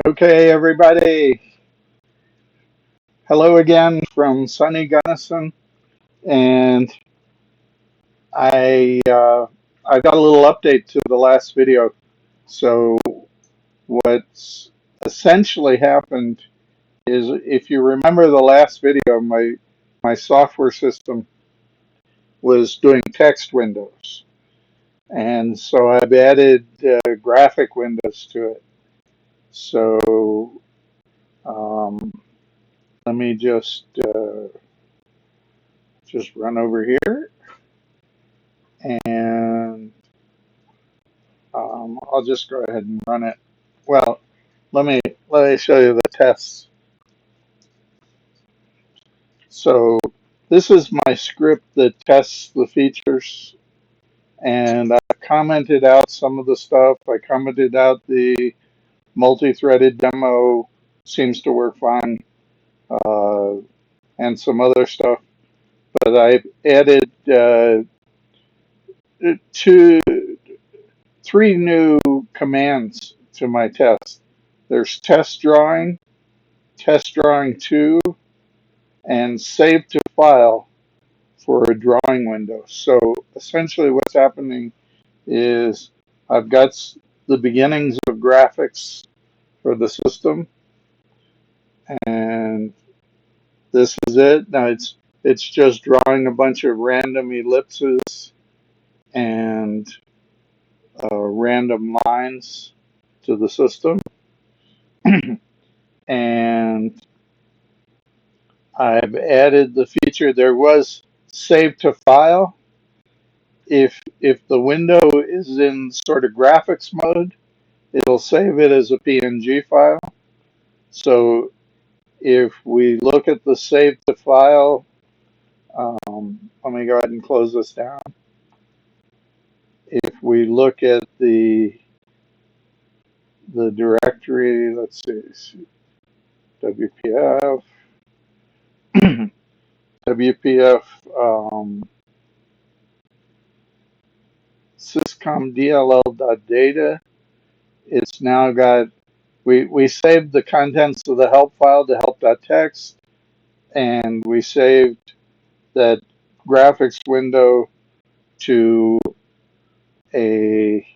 Okay, everybody. Hello again from sunny Gunnison, and I I got a little update to the last video. So what's essentially happened is, if you remember the last video, my software system was doing text windows, and so I've added graphic windows to it. So um, let me just run over here and I'll just go ahead and run it. Well, let me show you the tests. So this is my script that tests the features, and I commented out some of the stuff. I commented out the multi-threaded demo seems to work fine, uh, and some other stuff. But I added two, three new commands to my test. There's test drawing 2, and save to file for a drawing window. So essentially what's happening is I've got the beginnings of graphics for the system, and this is it. Now it's just drawing a bunch of random ellipses and random lines to the system. And I've added the feature. There was save to file. If the window is in sort of graphics mode, it'll save it as a PNG file. So if we look at the save to file, let me go ahead and close this down. If we look at the directory, let's see, WPF, WPF syscom dll.data, it's now got, we saved the contents of the help file to help.txt, and we saved that graphics window to a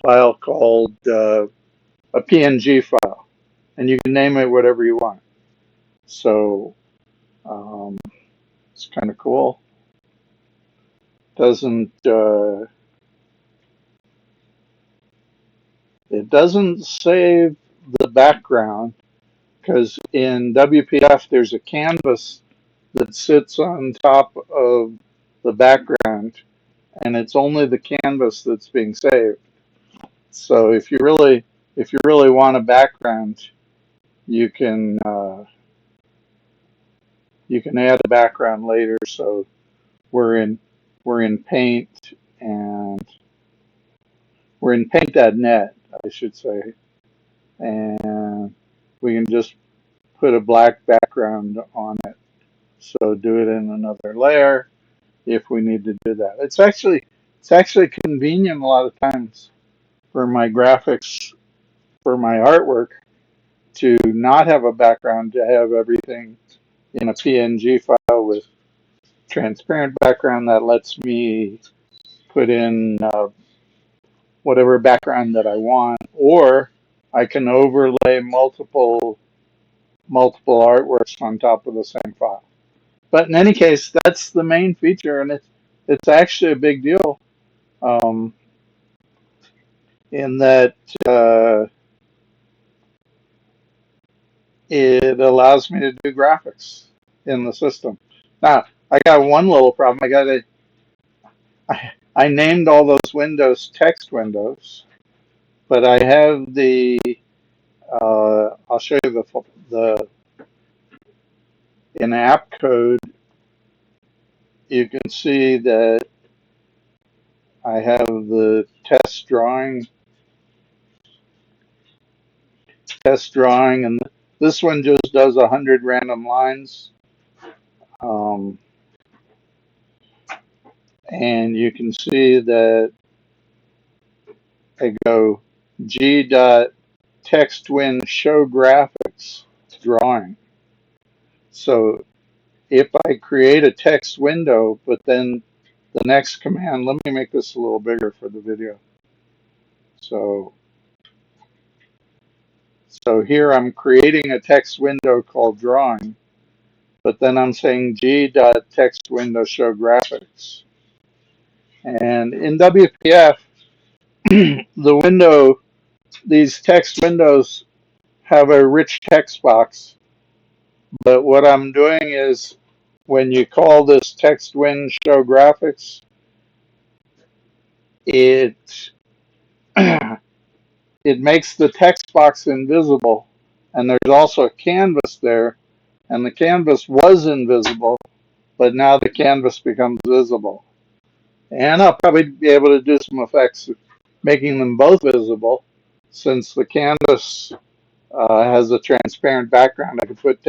file called a PNG file, and you can name it whatever you want. So it's kind of cool. Doesn't it doesn't save the background, because in WPF there's a canvas that sits on top of the background, and it's only the canvas that's being saved. So if you really want a background, you can add a background later. So we're in we're in Paint, and we're in Paint.net, I should say, and we can just put a black background on it. So do it in another layer if we need to do that. It's actually convenient a lot of times for my graphics, for my artwork, to not have a background, to have everything in a PNG file with transparent background that lets me put in whatever background that I want, or I can overlay multiple artworks on top of the same file. But in any case, that's the main feature, and it's actually a big deal, um, in that it allows me to do graphics in the system. Now, I got one little problem. I named all those windows text windows, but I have I'll show you the in app code. You can see that I have the test drawing, and this one just does 100 random lines. Um, and you can see that I go G dot TextWins show graphics drawing. So if I create a text window, but then the next command, let me make this a little bigger for the video. So here I'm creating a text window called drawing, but then I'm saying g.textWindow show graphics. And in WPF, the window, these text windows have a rich text box, but what I'm doing is when you call this TextWins show graphics, it it makes the text box invisible, and there's also a canvas there, and the canvas was invisible, but now the canvas becomes visible. And I'll probably be able to do some effects making them both visible, since the canvas has a transparent background. I could put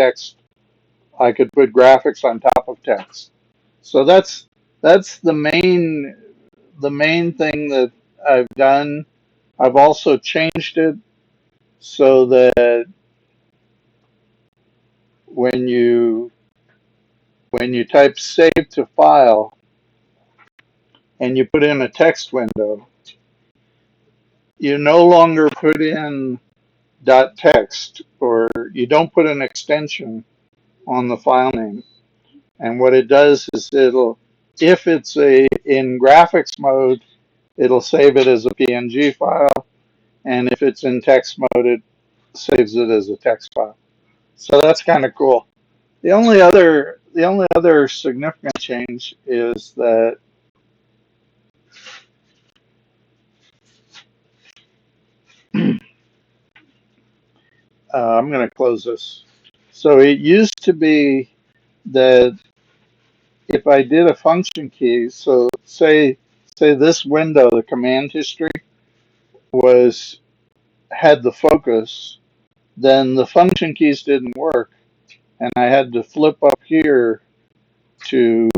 graphics on top of text. So that's the main thing that I've done. I've also changed it so that when you type save to file and you put in a text window, you no longer put in .text, or you don't put an extension on the file name. And what it does is if it's in graphics mode, it'll save it as a PNG file, and if it's in text mode, it saves it as a text file. So that's kind of cool. The only other significant change is that I'm going to close this. So it used to be that if I did a function key, so say this window, the command history was had the focus, then the function keys didn't work, and I had to flip up here to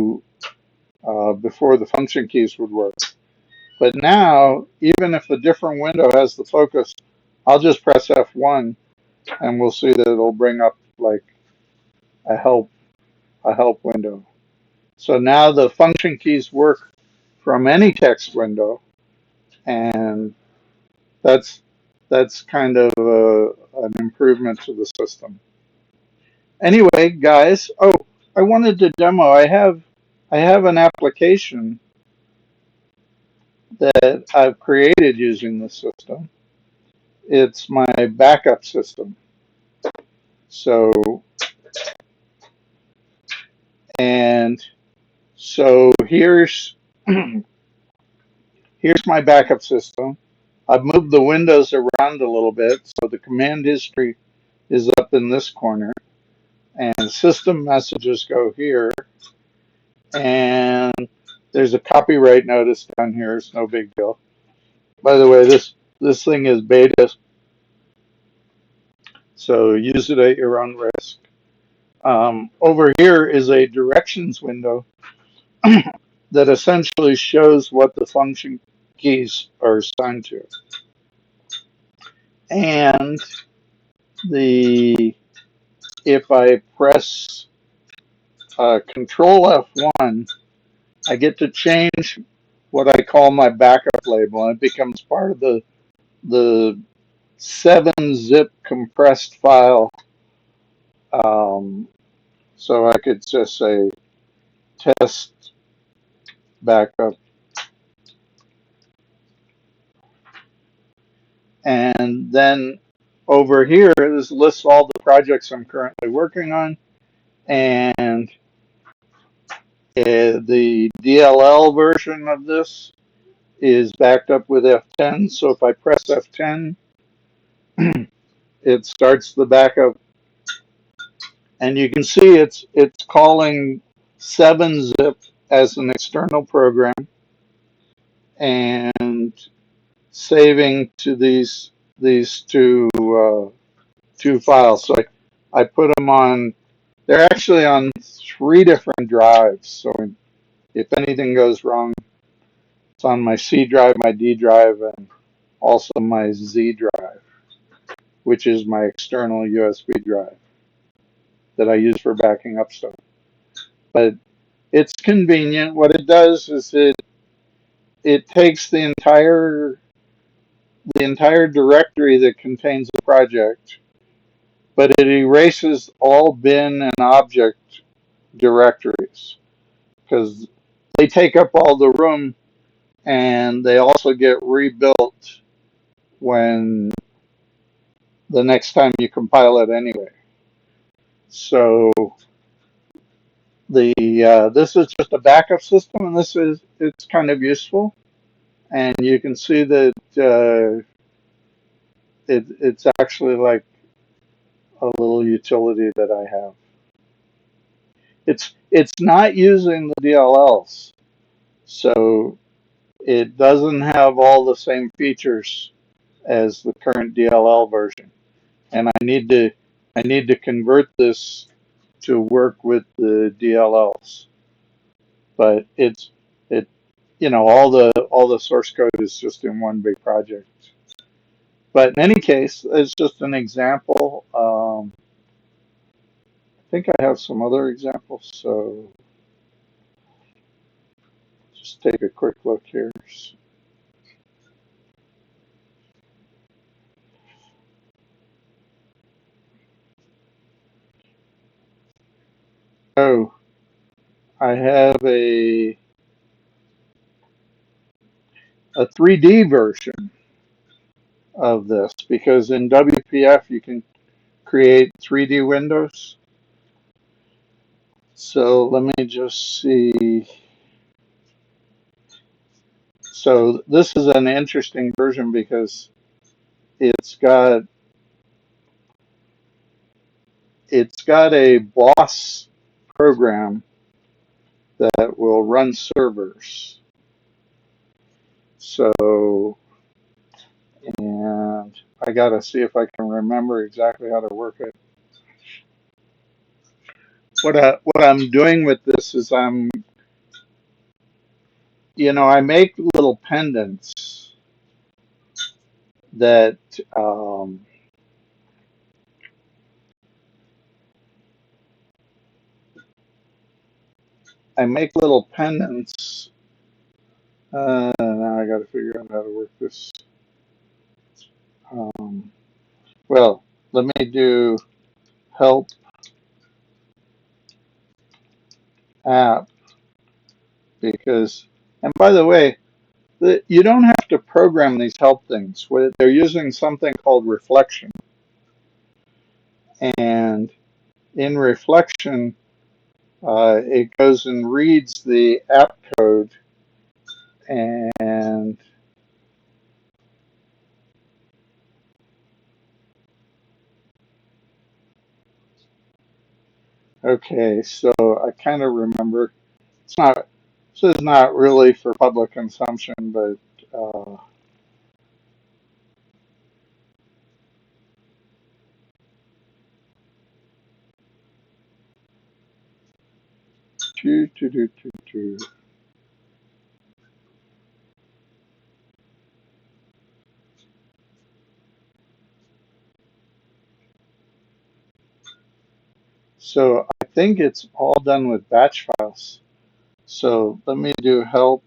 before the function keys would work. But now, even if a different window has the focus, I'll just press F1, and we'll see that it'll bring up like a help window. So now the function keys work from any text window, and that's kind of an improvement to the system. Anyway, guys, I wanted to demo. I have an application that I've created using this system. It's my backup system. So and so here's here's my backup system. I've moved the windows around a little bit, so the command history is up in this corner, and system messages go here, and there's a copyright notice down here. It's no big deal. By the way, this thing is beta, so use it at your own risk. Over here is a directions window that essentially shows what the function keys are assigned to. And if I press Control F1, I get to change what I call my backup label, and it becomes part of the 7-zip compressed file. So I could just say test backup, and then over here this lists all the projects I'm currently working on, and the DLL version of this is backed up with F10. So if I press F10, it starts the backup, and you can see it's calling 7-zip as an external program and saving to these two files. So I put them on. They're actually on 3 different drives. So if anything goes wrong, it's on my C drive, my D drive, and also my Z drive. which is my external USB drive that I use for backing up stuff. But it's convenient. What it does is it takes the entire directory that contains the project, but it erases all bin and object directories because they take up all the room and they also get rebuilt when the next time you compile it anyway. So this is just a backup system, and it's kind of useful. And you can see that it's actually like a little utility that I have. It's not using the DLLs, so it doesn't have all the same features as the current DLL version. And I need to convert this to work with the DLLs. But it all the source code is just in one big project. But in any case, it's just an example. I think I have some other examples, so just take a quick look here. So I have a 3D version of this because in WPF you can create 3D windows. So let me just see. So this is an interesting version because it's got it's got a boss program that will run servers. So, and I gotta see if I can remember exactly how to work it. What I'm doing with this is I make little pendants that I make little pendants. Now I got to figure out how to work this. Um, well, let me do help app because, and by the way, you don't have to program these help things. They're using something called reflection. And in reflection, it goes and reads the app code and okay, so I kind of remember. It's not. This is not really for public consumption, but uh, two, two, two, two, two. So I think it's all done with batch files. So let me do help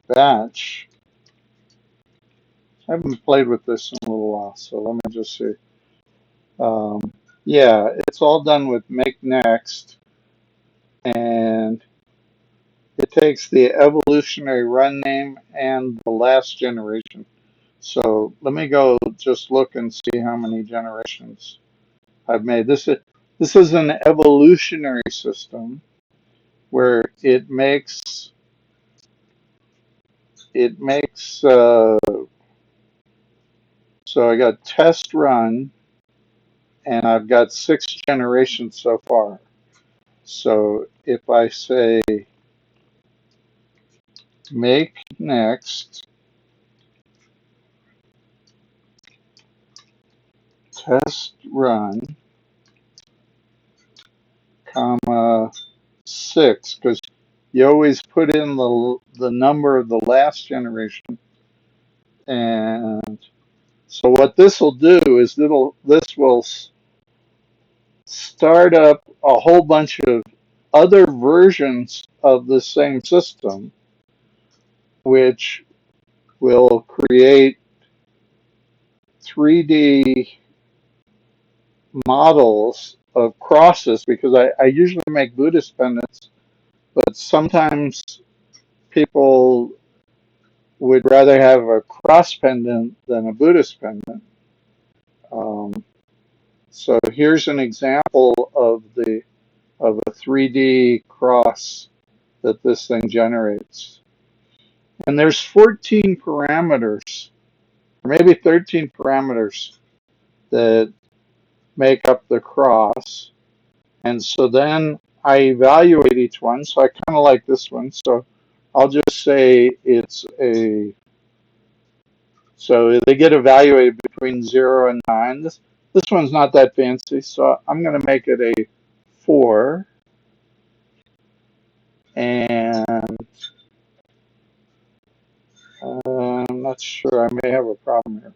batch. I haven't played with this in a little while, so let me just see. Um, yeah, it's all done with make next, and it takes the evolutionary run name and the last generation. So let me go just look and see how many generations I've made. This is an evolutionary system where it makes so I got test run and I've got 6 generations so far. So if I say make next test run comma 6, because you always put in the number of the last generation, and So what this will do is this will start up a whole bunch of other versions of the same system, which will create 3D models of crosses, because I usually make Buddhist pendants, but sometimes people would rather have a cross pendant than a Buddhist pendant. Um, so here's an example of a 3D cross that this thing generates. And there's 14 parameters, or maybe 13 parameters that make up the cross. And so then I evaluate each one. So I kind of like this one. So I'll just say so they get evaluated between 0 and 9. This one's not that fancy, so I'm going to make it a 4. And I'm not sure. I may have a problem here.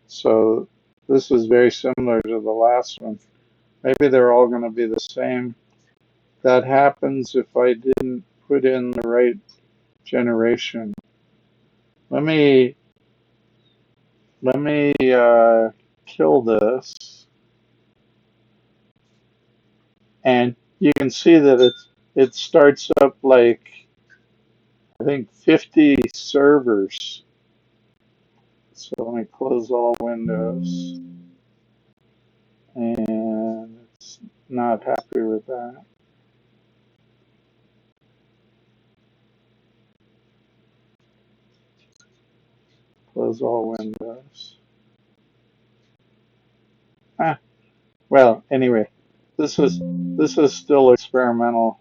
So this is very similar to the last one. Maybe they're all going to be the same. That happens if I didn't put in the right generation. Let me kill this, and you can see that it starts up like I think 50 servers. So let me close all windows, and it's not happy with that. Close all windows. Ah, well, anyway, this is still experimental.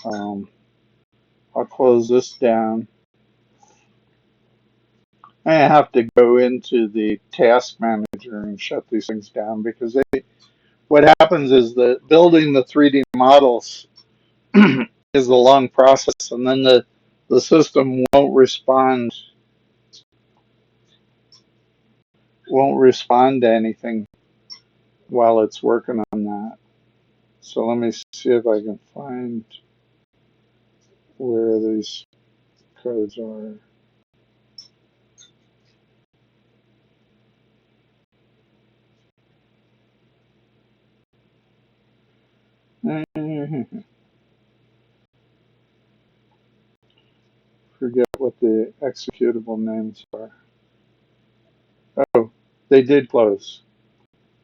Um, I'll close this down. I have to go into the task manager and shut these things down, because what happens is that building the 3D models is a long process, and then the system won't respond to anything while it's working on that. So let me see if I can find where these codes are. Forget what the executable names are. Oh, they did close.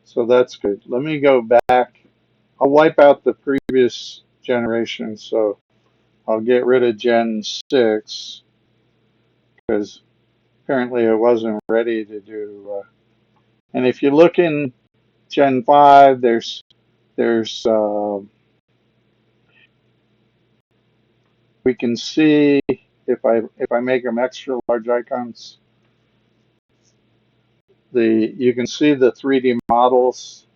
So that's good. Let me go back. I'll wipe out the previous generation. So I'll get rid of Gen 6, because apparently it wasn't ready to do. And if you look in Gen 5, there's we can see if I make them extra large icons, you can see the 3D models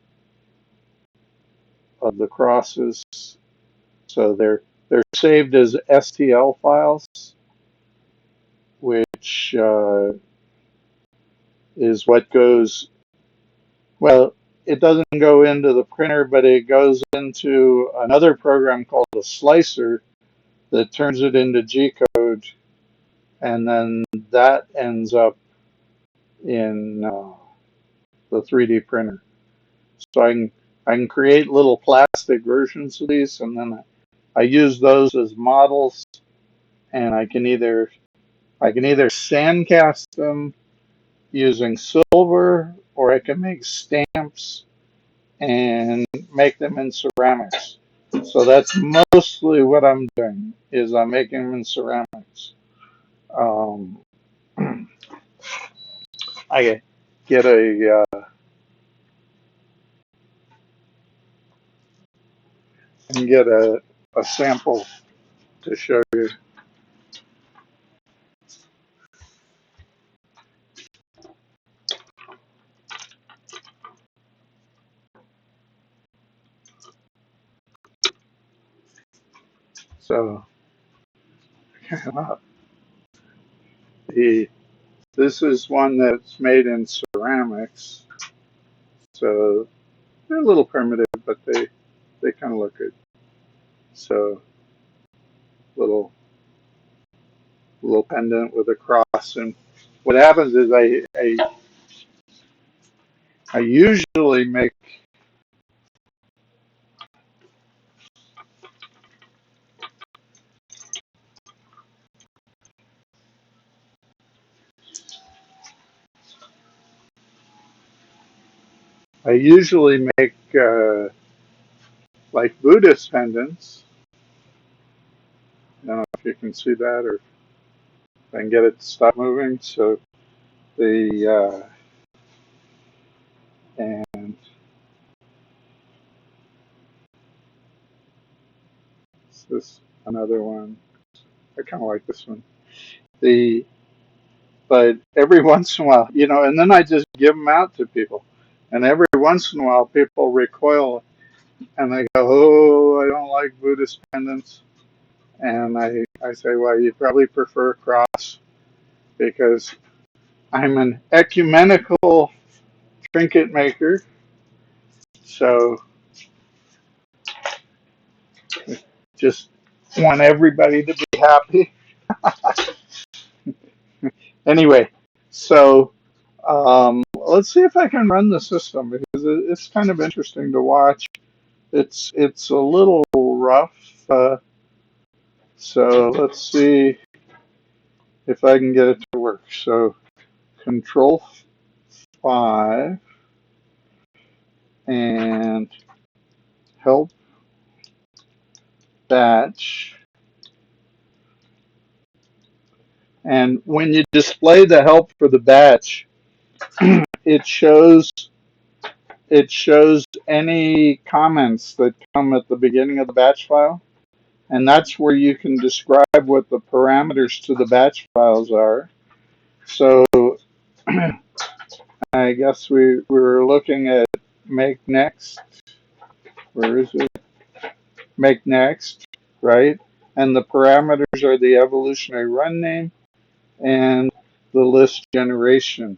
of the crosses. So they're saved as STL files, which is what goes. Well, it doesn't go into the printer, but it goes into another program called a slicer that turns it into G code, and then that ends up in the 3D printer. So I can create little plastic versions of these, and then I use those as models, and I can either sandcast them using silver, or I can make stamps and make them in ceramics. So that's mostly what I'm doing, is I'm making them in ceramics. Um, I get a sample to show you. So the This is one that's made in ceramics, so they're a little primitive, but they kind of look good. So little pendant with a cross, and what happens is I usually make like Buddhist pendants. I don't know if you can see that or if I can get it to stop moving. So the and this another one. I kind of like this one. The but every once in a while, and then I just give them out to people, and every once in a while, people recoil and they go, "Oh, I don't like Buddhist pendants," and I say, "Well, you probably prefer a cross because I'm an ecumenical trinket maker, so just want everybody to be happy." Anyway, so let's see if I can run the system because it's kind of interesting to watch. It's a little rough, so let's see if I can get it to work. So Control 5 and help batch. And when you display the help for the batch, it shows any comments that come at the beginning of the batch file, and that's where you can describe what the parameters to the batch files are. So I guess we were looking at make next. Where is it? Make next, right? And the parameters are the evolutionary run name and the list generation.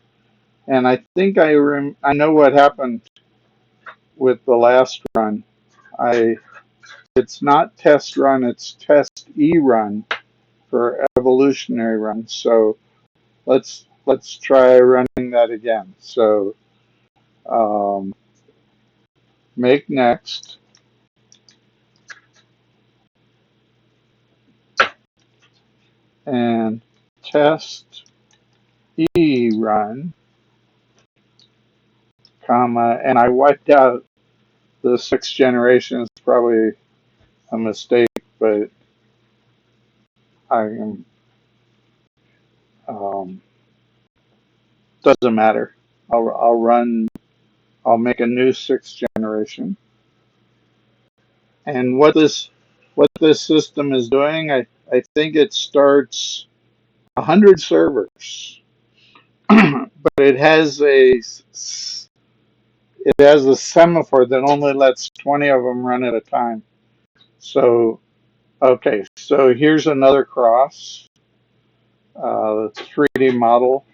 And I think I know what happened with the last run. I It's not test run, it's test e run for evolutionary run. So let's try running that again. So um, make next and test e run, comma, and I wiped out the 6th generation. It's probably a mistake, but I am doesn't matter. I'll make a new 6th generation. And what this system is doing, I think it starts 100 servers, but it has a semaphore that only lets 20 of them run at a time. So okay, so here's another cross, 3D model.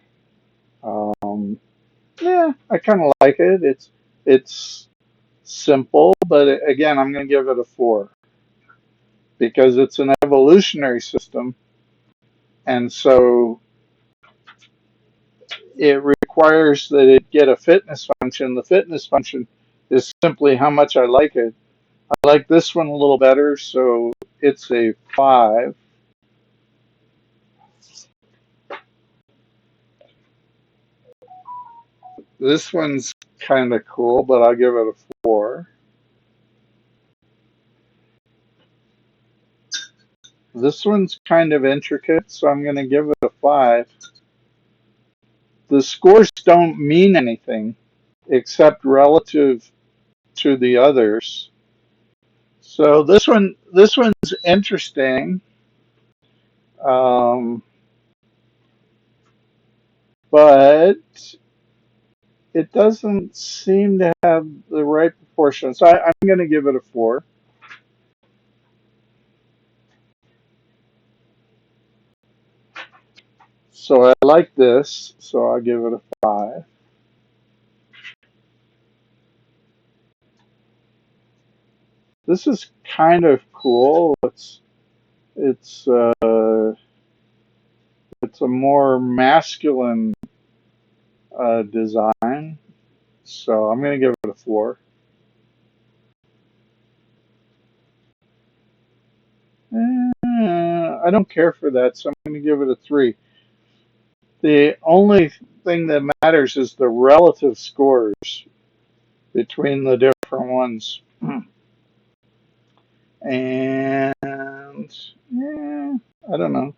Um, yeah, I kind of like it. It's simple, but again, I'm going to give it a 4 because it's an evolutionary system, and so it requires that it get a fitness function. The fitness function is simply how much I like it. I like this one a little better, so it's a 5. This one's kind of cool, but I'll give it a 4. This one's kind of intricate, so I'm going to give it a 5. The scores don't mean anything except relative to the others. So this one's interesting, um, but it doesn't seem to have the right proportion. So I'm going to give it a 4. So I like this, so I'll give it a 5. This is kind of cool. It's it's a more masculine design, so I'm gonna give it a 4. I don't care for that, so I'm gonna give it a 3. The only thing that matters is the relative scores between the different ones. And yeah, I don't know.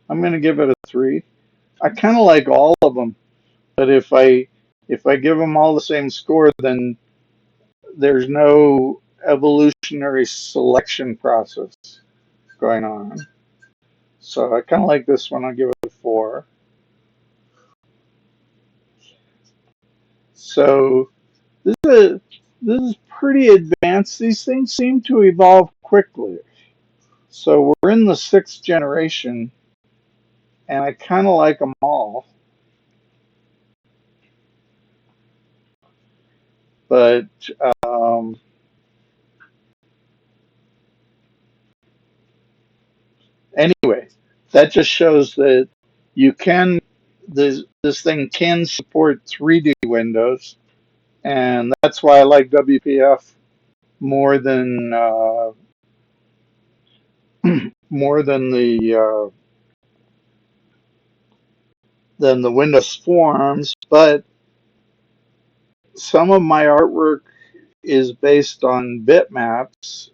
I'm gonna give it a 3. I kind of like all of them, but if I give them all the same score, then there's no evolutionary selection process going on. So I kind of like this one. I'll give it a 4. So this is pretty advanced. These things seem to evolve quickly. So we're in the 6th generation, and I kind of like them all. But um, anyway, that just shows that you can this thing can support 3D windows, and that's why I like WPF more more than the Windows Forms. But some of my artwork is based on bitmaps,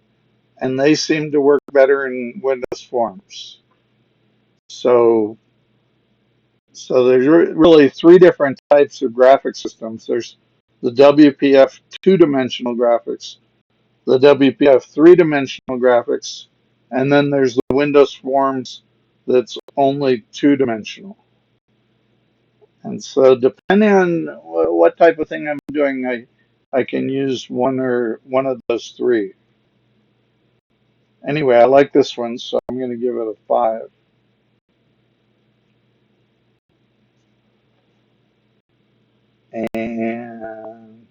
and they seem to work better in Windows Forms. So So there's really 3 different types of graphic systems. There's the WPF two-dimensional graphics, the WPF three-dimensional graphics, and then there's the Windows Forms that's only two-dimensional. And so depending on what type of thing I'm doing, I can use one of those 3. Anyway, I like this one, so I'm going to give it a 5. And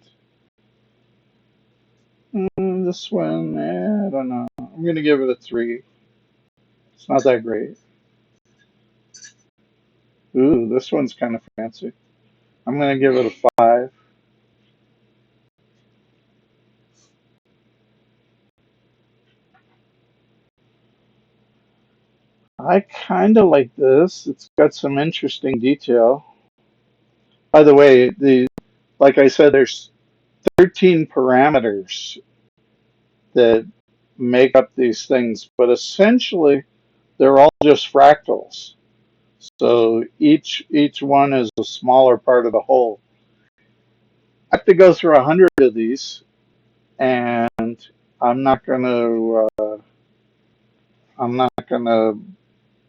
this one, I don't know. I'm going to give it a 3. It's not that great. Ooh, this one's kind of fancy. I'm going to give it a 5. I kind of like this. It's got some interesting detail. By the way, like I said, there's 13 parameters that make up these things, but essentially they're all just fractals. So each one is a smaller part of the whole. I have to go through 100 of these, and I'm not gonna I'm not gonna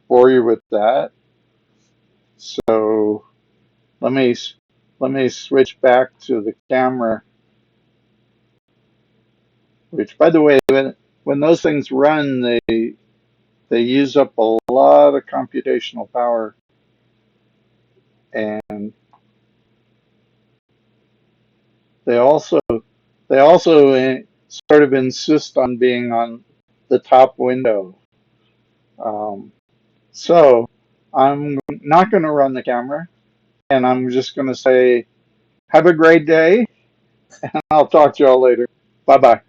bore you with that. So let me let me switch back to the camera. Which, by the way, when those things run, they use up a lot of computational power, and they also they also sort of insist on being on the top window. Um, so I'm not going to run the camera, and I'm just going to say, have a great day, and I'll talk to y'all later. Bye bye.